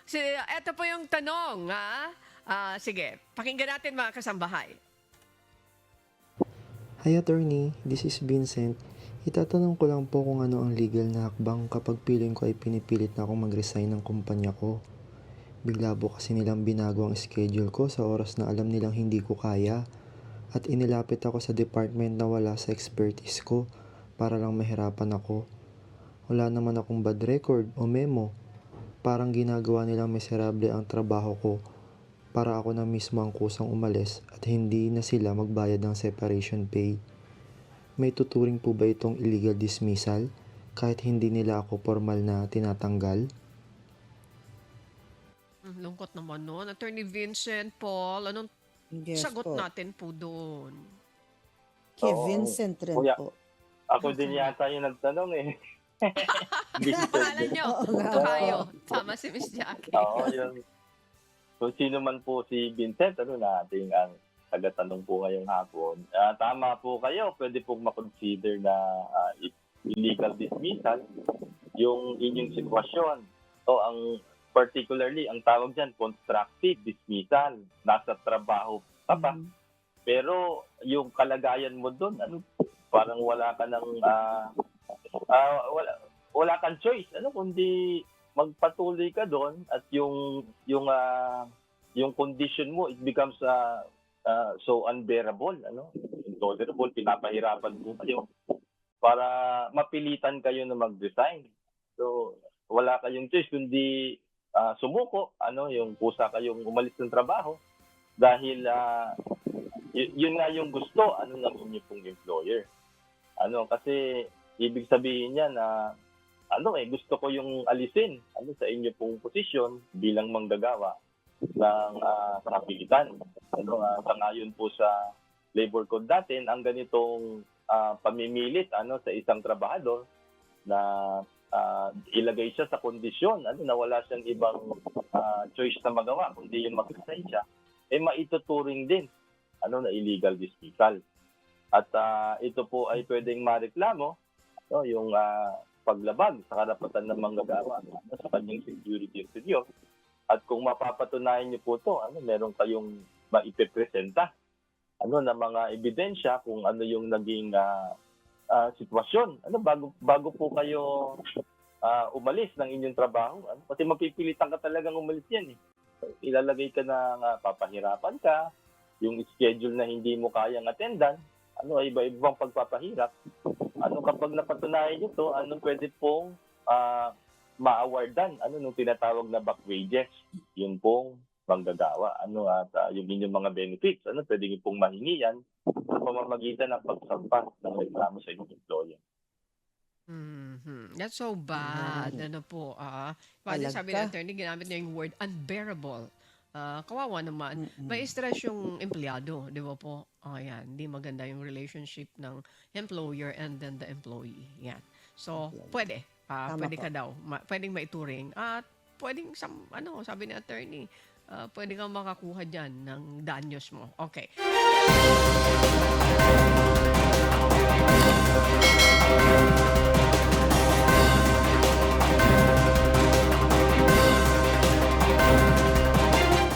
Eto po yung tanong, ha? Sige, pakinggan natin mga kasambahay. Hi attorney, this is Vincent. Itatanong ko lang po kung ano ang legal na hakbang kapag feeling ko ay pinipilit na akong mag-resign ng kumpanya ko. Bigla po kasi nilang binago ang schedule ko sa oras na alam nilang hindi ko kaya at inilapit ako sa department na wala sa expertise ko para lang mahirapan ako. Wala naman akong bad record o memo. Parang ginagawa nilang miserable ang trabaho ko para ako na mismo ang kusang umalis at hindi na sila magbayad ng separation pay. May tuturing po ba itong illegal dismissal kahit hindi nila ako formal na tinatanggal? Lungkot naman nun. Attorney Vincent, Paul, anong Yes sagot po. natin po doon? Kay Oo, Vincent rin kuya, po. ako din Okay. yata yung nagtanong eh. Ano pangalan Vincent. nyo? Oo nga Ito po. kayo. Tama si Miss Jackie. Oo, yun. Kung sino man po si Vincent, ano nating ang tagatanong po ngayong hapon. Tama po kayo, pwede pong makonsider na illegal dismissal yung inyong sitwasyon. So, particularly, ang tawag dyan, constructive dismissal. Nasa trabaho ka pa. Pero yung kalagayan mo doon, parang wala ka ng wala kang choice kundi magpatuloy ka doon at yung condition mo it becomes so unbearable, intolerable, pinapahirapan mo kayo para mapilitan kayo na mag-resign. So wala kayong choice kundi sumuko, yung kusa kayong umalis ng trabaho dahil yun nga yung gusto ng inyo pong employer. Kasi ibig sabihin niya na gusto ko yung alisin sa inyo pong posisyon bilang manggagawa ng kapilitan. Sangayon po sa labor code natin, ang ganitong pamimilit sa isang trabahador na ilagay siya sa kondisyon na wala siyang ibang choice na magawa kundi yung mag-resign siya, maituturing din na illegal dismissal. At ito po ay pwedeng mareklamo yung paglabag sa karapatan ng manggagawa sa kanyang security studio. At kung mapapatunayan niyo po ito, meron kayong maipepresenta na mga ebidensya kung ano yung naging sitwasyon. Bago po kayo umalis ng inyong trabaho. Kasi mapipilitan ka talagang umalis yan. Ilalagay ka na papahirapan ka, yung schedule na hindi mo kayang attendan, iba-ibang pagpapahirap. Kapag napatunayan nyo to, pwede pong ma-awardan, nung tinatawag na back wages, yun pong manggagawa, at yung inyong mga benefits, pwede nyo pong mahingi yan sa pamamagitan ng pagsampa ng reklamo sa inyong employer. That's so bad. Ano po, Paano sabi ng Talaga. attorney, ginamit niya yung word unbearable. Kawawa naman. May stress yung empleyado, di ba po? Yan. Hindi maganda yung relationship ng employer and then the employee. Yan. So, pwede. Tama Pwede po. ka daw. Pwedeng maituring. At pwedeng, sabi ni attorney, pwede kang makakuha dyan ng danyos mo. Okay.